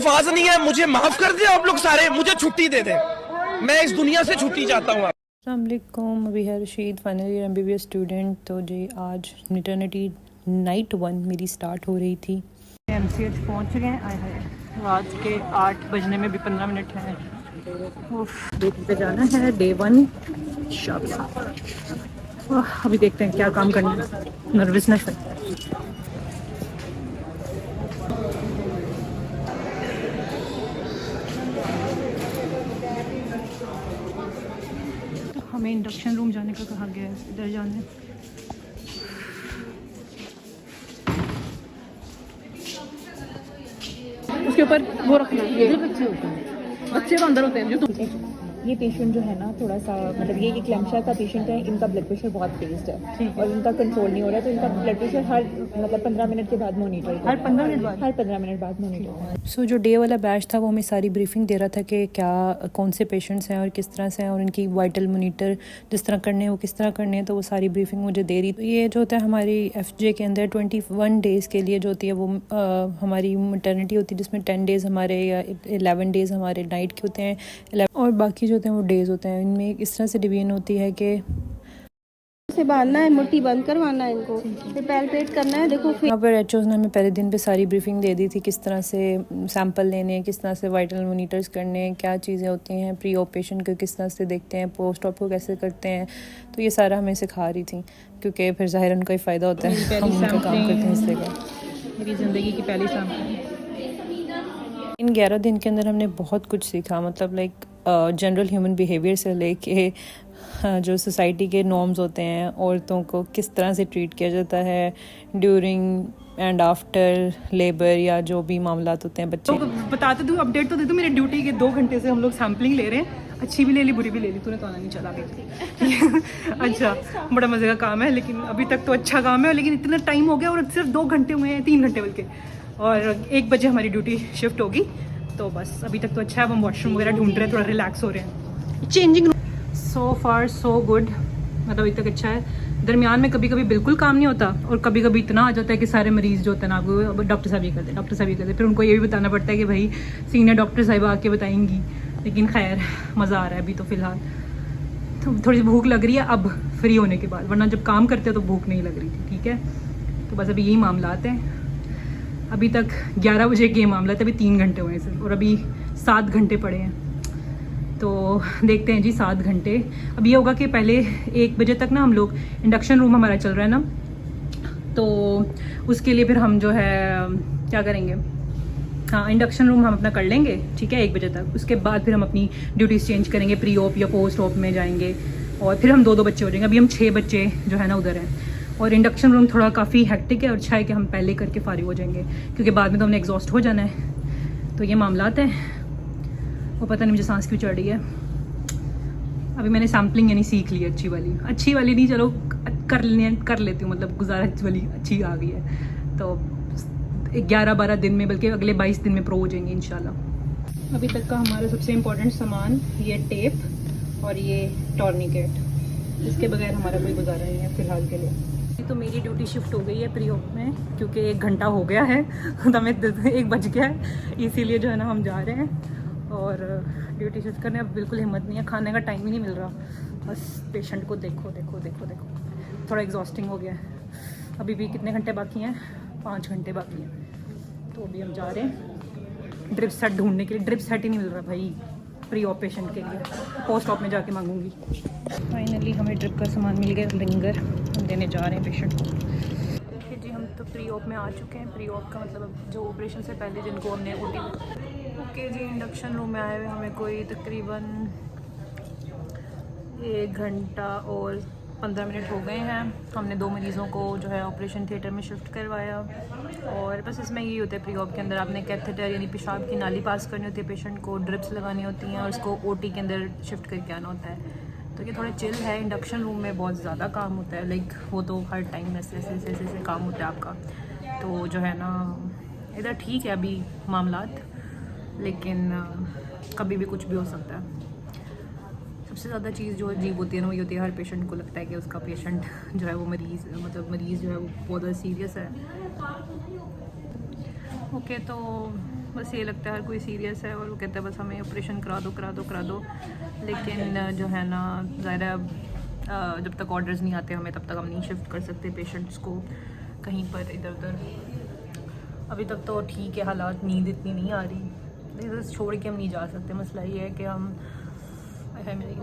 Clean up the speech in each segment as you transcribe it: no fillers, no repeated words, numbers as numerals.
अल्फाज नहीं है, मुझे माफ कर दे आप लोग सारे, मुझे छुट्टी दे दे, मैं इस दुनिया से छुट्टी चाहता हूँ। अस्सलामुअलैकुम, अभी है Rashid final year MBBS student. तो जी आज मैटरनिटी नाइट 1 मेरी स्टार्ट हो रही थी। MCH पहुँच गए हैं। आए हाय, रात के 8 बजने में भी 15 मिनट हैं। ड्यूटी पे जाना है, डे 1 शाबाश। अभी देखते हैं क्या काम करना है, नर्वसनेस है। तो हमें इंडक्शन रूम जाने का कहा गया है, इधर जाने। उसके ऊपर वो रखना, ये बच्चे होते हैं, बच्चे तो अंदर होते हैं जो तुम। ये पेशेंट जो है ना थोड़ा सा मतलब ये एक क्लैम्शिया का पेशेंट है, इनका ब्लड प्रेशर बहुत तेज है और इनका कंट्रोल नहीं हो रहा है, तो इनका ब्लड प्रेशर हर मतलब 15 मिनट के बाद मॉनिटर, हर 15 मिनट बाद मॉनिटर। सो जो डे वाला बैच था वो हमें सारी ब्रीफिंग दे रहा था कि क्या कौन से पेशेंट्स हैं और किस तरह से हैं और उनकी वाइटल मॉनिटर जिस तरह करने हैं वो किस तरह करने हैं, तो वो सारी ब्रीफिंग मुझे दे रही। तो ये जो होता है हमारी FJ के अंदर 21 डेज़ के लिए जो होती है वो हमारी मैटरनिटी होती है, जिसमें 10 डेज़ हमारे या 11 डेज़ हमारे नाइट के होते हैं और बाकी जो होते हैं वो डेज़ होते हैं। इनमें इस तरह से डिवीजन होती है कि से बांधना है, मुट्ठी बंद करवाना है इनको, फिर पैल्पेट करना है। देखो यहाँ पर HOs ने हमें पहले दिन पे सारी ब्रीफिंग दे दी थी, किस तरह से सैंपल लेने हैं, किस तरह से वाइटल मॉनिटर्स करने हैं, क्या चीज़ें होती हैं, प्री ऑप पेशेंट को किस तरह से देखते हैं, पोस्ट ऑप को कैसे करते हैं। तो ये सारा हमें सिखा रही थी, क्योंकि फिर ज़ाहिर उनका ही फ़ायदा होता है, हम उनका काम करते हैं इससे का। मेरी ज़िंदगी की पहली सैंपल। इन 11 दिन के अंदर हमने बहुत कुछ सीखा, मतलब लाइक जनरल ह्यूमन बिहेवियर से लेके जो सोसाइटी के नॉर्म्स होते हैं, औरतों को किस तरह से ट्रीट किया जाता है ड्यूरिंग एंड आफ्टर लेबर या जो भी मामला होते हैं बच्चे। तो बताते दूँ, अपडेट तो दे दूँ। मेरी ड्यूटी के 2 घंटे से हम लोग सैम्पलिंग ले रहे हैं, अच्छी भी ले ली बुरी भी ले ली, तूने तो आना नहीं चला गई। अच्छा, बड़ा मज़े का काम है, लेकिन अभी तक तो अच्छा काम है, लेकिन इतना टाइम हो गया और सिर्फ 2 घंटे हुए हैं, 3 घंटे बल्कि, और 1 बजे हमारी ड्यूटी शिफ्ट होगी। तो बस अभी तक तो अच्छा है। अब हम वॉशरूम वगैरह ढूंढ रहे हैं, थोड़ा रिलैक्स हो रहे हैं। चेंजिंग रूम सो फार सो गुड, मतलब अभी तक अच्छा है। दरमियान में कभी कभी बिल्कुल काम नहीं होता और कभी कभी इतना आ जाता है कि सारे मरीज़ जो होते हैं ना, आपको डॉक्टर साहब ये करते हैं, डॉक्टर साहब ये करते हैं। फिर उनको ये भी बताना पड़ता है कि भाई सीनियर डॉक्टर साहब आके बताएंगी, लेकिन खैर मज़ा आ रहा है अभी तो फ़िलहाल। तो थोड़ी भूख लग रही है अब फ्री होने के बाद, वरना जब काम करते हो तो भूख नहीं लग रही थी। ठीक है, तो बस अभी यही मामला आते हैं। अभी तक 11 बजे के मामला था, अभी 3 घंटे हुए हैं सिर्फ, और अभी 7 घंटे पड़े हैं। तो देखते हैं जी 7 घंटे। अब ये होगा कि पहले 1 बजे तक ना हम लोग, इंडक्शन रूम हमारा चल रहा है ना, तो उसके लिए फिर हम जो है क्या करेंगे, हाँ इंडक्शन रूम हम अपना कर लेंगे, ठीक है 1 बजे तक। उसके बाद फिर हम अपनी ड्यूटीज़ चेंज करेंगे, प्री ऑप या पोस्ट ऑप में जाएंगे, और फिर हम 2-2 बच्चे हो जाएंगे। अभी हम 6 बच्चे जो है ना उधर हैं, और इंडक्शन रूम थोड़ा काफ़ी हेक्टिक है, और अच्छा है कि हम पहले करके फारिग हो जाएंगे, क्योंकि बाद में तो हमने एग्जॉस्ट हो जाना है। तो ये मामलात हैं। वो पता नहीं मुझे सांस क्यों चढ़ रही है। अभी मैंने सैम्पलिंग यानी सीख ली, अच्छी वाली नहीं, चलो कर लेती हूँ, मतलब गुजारा वाली अच्छी आ गई है। तो 11-12 दिन में, बल्कि अगले 22 दिन में प्रो हो जाएंगे इंशाल्लाह। अभी तक का हमारा सबसे इम्पोर्टेंट सामान ये टेप और ये टॉर्निकेट, इसके बगैर हमारा कोई गुजारा नहीं है फ़िलहाल के लिए। तो मेरी ड्यूटी शिफ्ट हो गई है प्री ऑप में, क्योंकि 1 घंटा हो गया है तो हमें 1 बज गया है, इसीलिए जो है ना हम जा रहे हैं और ड्यूटी शिफ्ट करने। अब बिल्कुल हिम्मत नहीं है, खाने का टाइम ही नहीं मिल रहा, बस पेशेंट को देखो देखो देखो देखो, थोड़ा एग्जॉस्टिंग हो गया है। अभी भी कितने घंटे बाकी हैं, 5 घंटे बाकी हैं। तो अभी हम जा रहे हैं ड्रिप सेट ढूंढने के लिए। ड्रिप सेट ही नहीं मिल रहा भाई प्री ऑप पेशेंट के लिए, पोस्ट ऑप में जाके मांगूंगी। फाइनली हमें ड्रिप का सामान मिल गया, रिंगर हम देने जा रहे हैं पेशेंट को। देखिए जी, हम तो प्री ऑप में आ चुके हैं। प्री ऑप का मतलब जो ऑपरेशन से पहले जिनको हमने ओके जी, इंडक्शन रूम में आए हुए हमें कोई तकरीबन 1 घंटा और 15 मिनट हो गए हैं। हमने 2 मरीज़ों को जो है ऑपरेशन थिएटर में शिफ्ट करवाया, और बस इसमें यही होता है प्री ऑप के अंदर आपने कैथेटर यानी पेशाब की नाली पास करनी होती है पेशेंट को, ड्रिप्स लगानी होती हैं और उसको OT के अंदर शिफ्ट करके आना होता है। तो ये थोड़ा चिल है। इंडक्शन रूम में बहुत ज़्यादा काम होता है, लाइक वो तो हर टाइम ऐसे काम होता है आपका। तो जो है ना इधर ठीक है अभी मामलात, लेकिन कभी भी कुछ भी हो सकता है। सबसे ज़्यादा चीज़ जो अजीब होती है ना, वो ये होती है हर पेशेंट को लगता है कि उसका पेशेंट जो है वो मरीज़ जो है वो बहुत ज़्यादा सीरियस है। ओके, तो बस ये लगता है हर कोई सीरियस है और वो कहता है बस हमें ऑपरेशन करा दो। लेकिन जो है ना ज़ाहिर है जब तक ऑर्डर्स नहीं आते हमें तब तक हम नहीं शिफ्ट कर सकते पेशेंट्स को कहीं पर इधर उधर। अभी तक तो ठीक है हालात, नींद इतनी नहीं आ रही, इधर छोड़ के हम नहीं जा सकते। मसला ये है कि हम है मेरी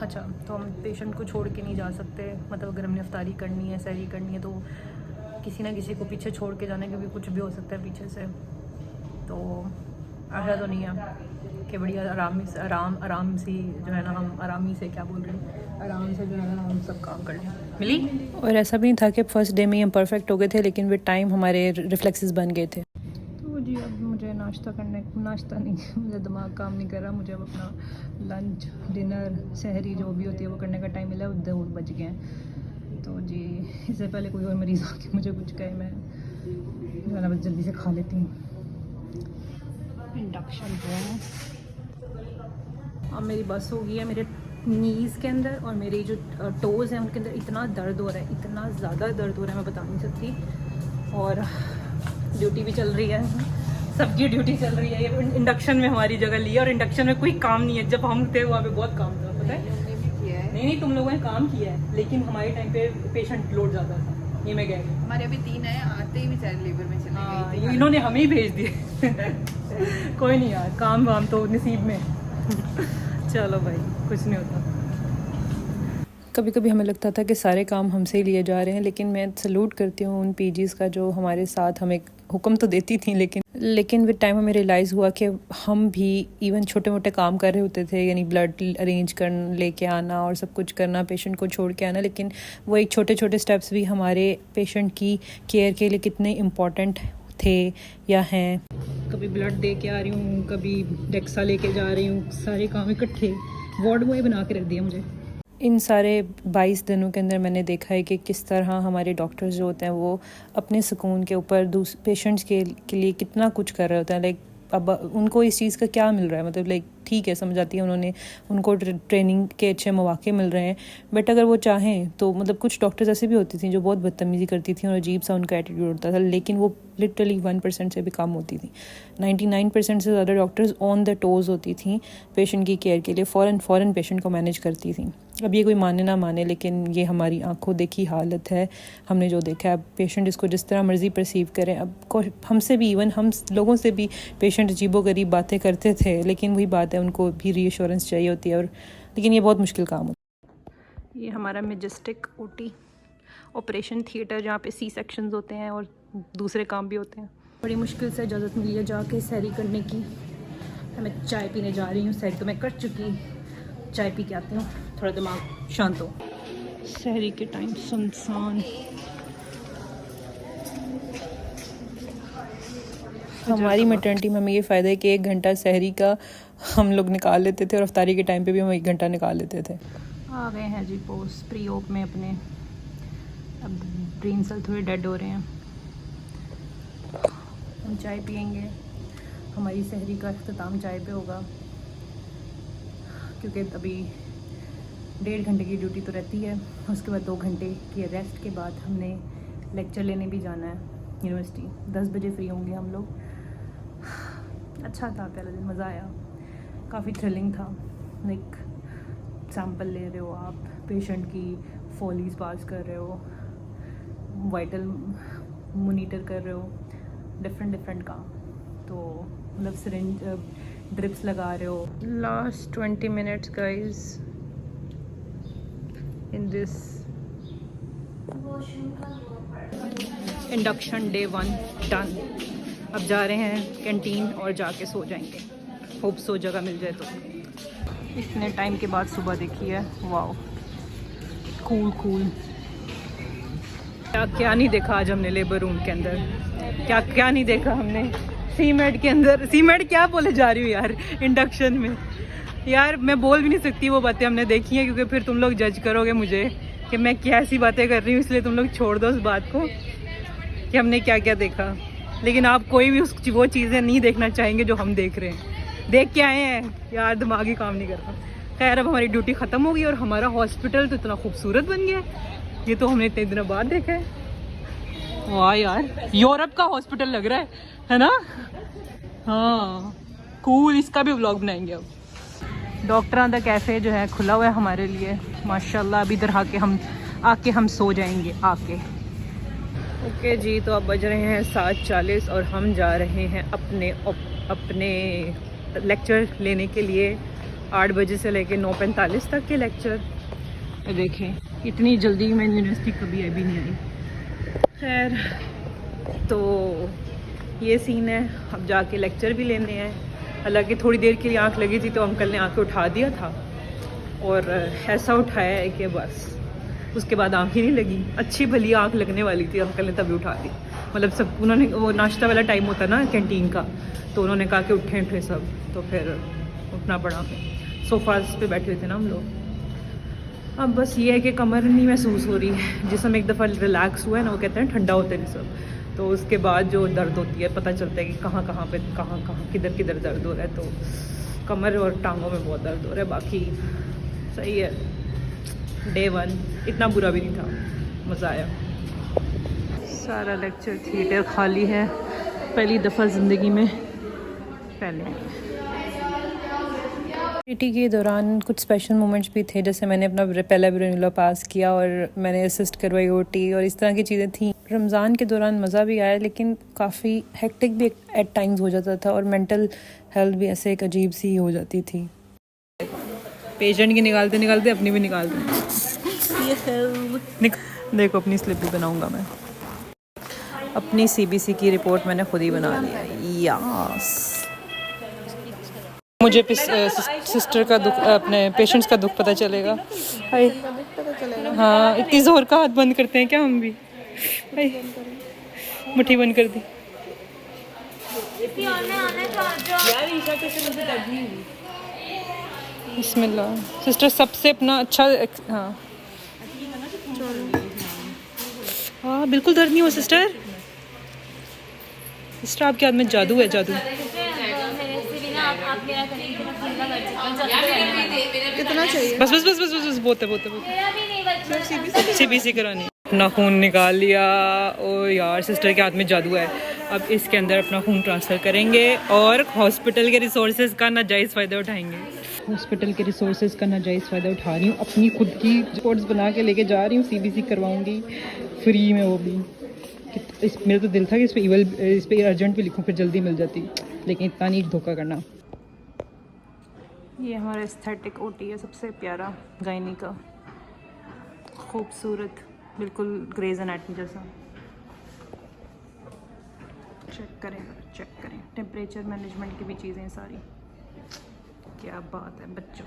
अच्छा तो हम पेशेंट को छोड़ के नहीं जा सकते। मतलब अगर हमने अफ्तारी करनी है, सहरी करनी है तो किसी ना किसी को पीछे छोड़ के जाने का भी कुछ भी हो सकता है पीछे से। तो ऐसा तो नहीं है कि बढ़िया आराम से जो है ना हम आरामी से क्या बोल रहे हैं आराम से जो है ना हम सब काम कर लें मिली। और ऐसा भी नहीं था कि फर्स्ट डे में ही हम परफेक्ट हो गए थे, लेकिन विद टाइम हमारे रिफ्लेक्सेस बन गए थे। तो जी अब मुझे नाश्ता नहीं मुझे दिमाग काम नहीं कर रहा। मुझे अब अपना लंच डिनर सहरी जो भी होती है वो करने का टाइम मिला, 2 बज गए हैं। तो जी इससे पहले कोई और मरीज़ आके मुझे कुछ कहे मैं जो है बस जल्दी से खा लेती हूँ। इंडक्शन जो है अब मेरी बस हो गई है। मेरे नीज़ के अंदर और मेरी जो टोज़ हैं उनके अंदर इतना दर्द हो रहा है, इतना ज़्यादा दर्द हो रहा है मैं बता नहीं सकती। और ड्यूटी भी चल रही है, सबकी ड्यूटी चल रही है। ये इंडक्शन में हमारी जगह ली है और इंडक्शन में कोई काम नहीं है। जब हम थे वहाँ पे बहुत काम था, पता है? नहीं तुम लोगों ने काम किया है, लेकिन हमारे टाइम पे पेशेंट लोड ज़्यादा था। ये मैं कह रही हूँ हमारे अभी 3 है, आते ही बेचारे लेबर में चले गए थे। इन्होंने हमें ही भेज दिए कोई नहीं यार, काम वाम तो नसीब में चलो भाई कुछ नहीं होता। कभी कभी हमें लगता था कि सारे काम हमसे ही लिए जा रहे हैं, लेकिन मैं सलूट करती हूँ उन पीजीज़ का जो हमारे साथ हमें हुक्म तो देती थी, लेकिन विद टाइम हमें रियलाइज़ हुआ कि हम भी इवन छोटे मोटे काम कर रहे होते थे, यानी ब्लड अरेंज कर लेके आना और सब कुछ करना, पेशेंट को छोड़ के आना। लेकिन वो एक छोटे छोटे स्टेप्स भी हमारे पेशेंट की केयर के लिए कितने इम्पॉर्टेंट थे या हैं। कभी ब्लड दे के आ रही हूँ, कभी डेक्सा लेके जा रही हूँ, सारे काम इकट्ठे वार्ड बॉय बना के रख दिया मुझे। इन सारे 22 दिनों के अंदर मैंने देखा है कि किस तरह हमारे डॉक्टर्स जो होते हैं वो अपने सुकून के ऊपर पेशेंट्स के लिए कितना कुछ कर रहे होते हैं। लाइक अब उनको इस चीज़ का क्या मिल रहा है, मतलब लाइक ठीक है समझ आती है उनको ट्रेनिंग के अच्छे मौके मिल रहे हैं, बट अगर वो चाहें तो मतलब कुछ डॉक्टर्स ऐसे भी होती थी जो बहुत बदतमीज़ी करती थी और अजीब सा उनका एटीट्यूड होता था, लेकिन वो लिटरली 1% से भी कम होती थी। 99% से ज़्यादा डॉक्टर्स ऑन द टोज़ होती थी पेशेंट की केयर के लिए, फ़ौरन पेशेंट को मैनेज करती थी। अब ये कोई माने ना माने, लेकिन ये हमारी आंखों देखी हालत है, हमने जो देखा है। अब पेशेंट इसको जिस तरह मर्ज़ी परसीव करें, अब हमसे भी इवन हम लोगों से भी पेशेंट अजीबोगरीब बातें करते थे, लेकिन वही बात है उनको भी रीअश्योरेंस चाहिए होती है, और लेकिन ये बहुत मुश्किल काम होता है। ये हमारा मेजेस्टिक ओटी ऑपरेशन थिएटर जहाँ पे सी सेक्शंस होते हैं और दूसरे काम भी होते हैं। बड़ी मुश्किल से इजाज़त मिली है जाके सहरी करने की। मैं चाय पीने जा रही हूँ, सहरी तो मैं कर चुकी, चाय पी के आती हूँ, थोड़ा दिमाग शांत हो। सहरी के टाइम सुनसान, हमारी मैटरनिटी में हमें ये फ़ायदा है कि 1 घंटा सहरी का हम लोग निकाल लेते थे और अफ्तारी के टाइम पे भी हम 1 घंटा निकाल लेते थे। आ गए हैं जी पोस्ट प्री ओप में अपने। अब ब्रेन सेल थोड़े डेड हो रहे हैं, हम चाय पियेंगे। हमारी सहरी का अख्ताम चाय पे होगा, क्योंकि अभी 1.5 घंटे की ड्यूटी तो रहती है, उसके बाद 2 घंटे की रेस्ट के बाद हमने लेक्चर लेने भी जाना है यूनिवर्सिटी। 10 बजे फ्री होंगे हम लोग। अच्छा था पहला दिन, मज़ा आया, काफ़ी थ्रिलिंग था। लाइक सैंपल ले रहे हो आप, पेशेंट की फॉलीज पास कर रहे हो, वाइटल मोनीटर कर रहे हो, डिफरेंट काम, तो मतलब सिरिंज ड्रिप्स लगा रहे हो। Last 20 minutes guys in this induction day 1 done. अब जा रहे हैं कैंटीन और जाके सो जाएंगे, होप सो जगह मिल जाए तो। इतने टाइम के बाद सुबह देखी है, वाओ कूल। क्या नहीं देखा आज हमने लेबर रूम के अंदर, क्या नहीं देखा हमने सीमेंट के अंदर। सीमेंट क्या बोले जा रही हूँ यार, इंडक्शन में यार मैं बोल भी नहीं सकती वो बातें हमने देखी हैं, क्योंकि फिर तुम लोग जज करोगे मुझे कि मैं क्या ऐसी बातें कर रही हूँ। इसलिए तुम लोग छोड़ दो उस बात को कि हमने क्या क्या देखा, लेकिन आप कोई भी वो चीज़ें नहीं देखना चाहेंगे जो हम देख रहे हैं। देख के आए हैं यार, दिमाग ही काम नहीं करता। खैर अब हमारी ड्यूटी ख़त्म हो गई और हमारा हॉस्पिटल तो इतना खूबसूरत बन गया, ये तो हमने इतने दिनों बाद देखा है। वाह यार, यूरोप का हॉस्पिटल लग रहा है ना। हाँ कूल, इसका भी व्लॉग बनाएंगे अब। डॉक्टरां दा कैफ़े जो है खुला हुआ है हमारे लिए माशाल्लाह। अब इधर आके हम सो जाएंगे आके। ओके जी, तो अब बज रहे हैं 7:40 और हम जा रहे हैं अपने लेक्चर लेने के लिए। 8 बजे से लेके 9:45 तक के लेक्चर। देखें इतनी जल्दी मैं यूनिवर्सिटी कभी अभी नहीं आई। खैर, तो ये सीन है। अब जाके लेक्चर भी लेने हैं। हालांकि थोड़ी देर के लिए आंख लगी थी तो अंकल ने आके उठा दिया था, और ऐसा उठाया है कि बस उसके बाद आंख ही नहीं लगी। अच्छी भली आंख लगने वाली थी, अंकल ने तभी उठा दी। मतलब सब उन्होंने, वो नाश्ता वाला टाइम होता ना कैंटीन का, तो उन्होंने कहा कि उठे सब, तो फिर उठना पड़ा। सोफास पे बैठे हुए थे ना हम लोग। अब बस ये है कि कमर नहीं महसूस हो रही है। जिसम एक दफ़ा रिलैक्स हुआ है ना, वो कहते हैं ठंडा होता है सब, तो उसके बाद जो दर्द होती है पता चलता है कि कहाँ पे कहाँ किधर दर्द हो रहा है। तो कमर और टांगों में बहुत दर्द हो रहा है। बाकी सही है। डे 1 इतना बुरा भी नहीं था, मज़ा आया। सारा लेक्चर थिएटर खाली है, पहली दफ़ा ज़िंदगी में। पहले पीटी के दौरान कुछ स्पेशल मोमेंट्स भी थे, जैसे मैंने अपना पहला ब्रेनुला पास किया और मैंने असिस्ट करवाई ओटी और इस तरह की चीज़ें थी। रमज़ान के दौरान मज़ा भी आया, लेकिन काफ़ी हेक्टिक भी एट टाइम्स हो जाता था और मेंटल हेल्थ भी ऐसे एक अजीब सी हो जाती थी। पेशेंट की निकालते अपनी भी निकालते। देखो अपनी स्लिप भी बनाऊंगा मैं। अपनी सीबीसी की रिपोर्ट मैंने खुद ही बना ली है। यस, मुझे सिस्टर का दुख, अपने पेशेंट्स का दुख पता चलेगा। हाँ, इतनी जोर का हाथ बंद करते हैं क्या हम भी? मुट्ठी बंद कर दी। बिस्मिल्लाह। सिस्टर सबसे अपना अच्छा, हाँ बिल्कुल दर्द नहीं हो सिस्टर। सिस्टर आपके हाथ में जादू है, जादू। कितना चाहिए? बस बहुत है। सीबीसी करानी। अपना खून निकाल लिया। ओ यार, सिस्टर के हाथ में जादू है। अब इसके अंदर अपना खून ट्रांसफ़र करेंगे और हॉस्पिटल के रिसोर्सेज का नाजायज़ फ़ायदा उठाएंगे। हॉस्पिटल के रिसोर्सेज का नाजायज़ फ़ायदा उठा रही हूँ। अपनी खुद की रिपोर्ट्स बना के लेके जा रही हूँ, सीबीसी करवाऊँगी फ्री में, वो भी। मेरा तो दिल था कि इस पर अर्जेंट भी लिखूँ, फिर जल्दी मिल जाती, लेकिन इतना नहीं धोखा करना। ये हमारा एस्थेटिक ओटी है, सबसे प्यारा गायनी का, खूबसूरत, बिल्कुल ग्रेज एनाटमी जैसा। चेक करें टेम्परेचर मैनेजमेंट की भी चीज़ें सारी। क्या बात है बच्चों।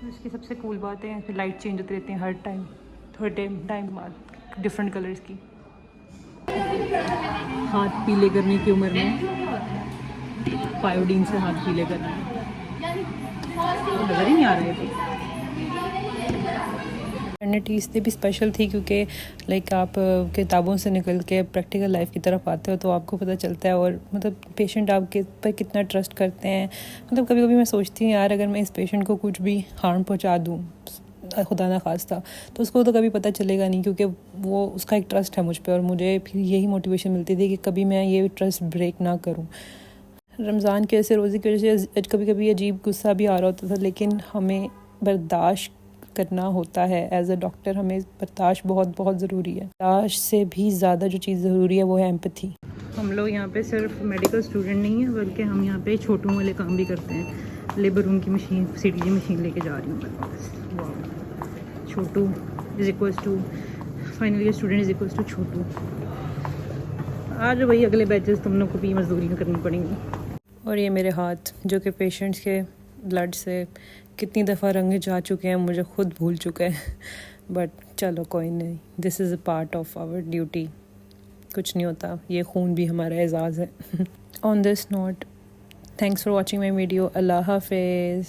इसकी सबसे कूल बात है, फिर लाइट चेंज होती रहती है हर टाइम, थोड़े टाइम बाद डिफरेंट कलर्स की। हाथ पीले करने की उम्र में पायोडीन से हाथ पीले करना, नजर ही नहीं आ रहा है। मैटरनिटी इसलिए भी स्पेशल थी क्योंकि लाइक आप किताबों से निकल के प्रैक्टिकल लाइफ की तरफ आते हो, तो आपको पता चलता है, और मतलब पेशेंट आपके पर कितना ट्रस्ट करते हैं। मतलब कभी कभी मैं सोचती हूँ यार, अगर मैं इस पेशेंट को कुछ भी हार्म पहुँचा दूँ, खुदा ना खास्ता, तो उसको तो कभी पता चलेगा नहीं, क्योंकि वो उसका एक ट्रस्ट है मुझ पर, और मुझे फिर यही मोटिवेशन मिलती थी कि कभी मैं ये ट्रस्ट ब्रेक ना करूँ। रमज़ान की वजह से, रोज़े की वजह से कभी कभी अजीब गुस्सा भी आ रहा होता था, लेकिन हमें बर्दाश्त करना होता है। एज अ डॉक्टर हमें बर्दाश्त बहुत ज़रूरी है। बर्दाश्त से भी ज़्यादा जो चीज़ ज़रूरी है वो है एम्पैथी। हम लोग यहाँ पे सिर्फ मेडिकल स्टूडेंट नहीं है, बल्कि हम यहाँ पे छोटू वाले काम भी करते हैं। लेबर रूम की मशीन, सीटीजी मशीन लेके जा रही हूँ मैं। Chhotu is equals to final year student is equals to Chhotu. आज वही अगले बैचेस तुम लोग को भी मजदूरी करनी पड़ेंगी। और ये मेरे हाथ जो कि पेशेंट्स के ब्लड से कितनी दफ़ा रंगे जा चुके हैं, मुझे खुद भूल चुका है, बट चलो कोई नहीं, this is a part of our duty. कुछ नहीं होता, ये खून भी हमारा एजाज़ है। On this note, thanks for watching my video. Allah हाफिज़।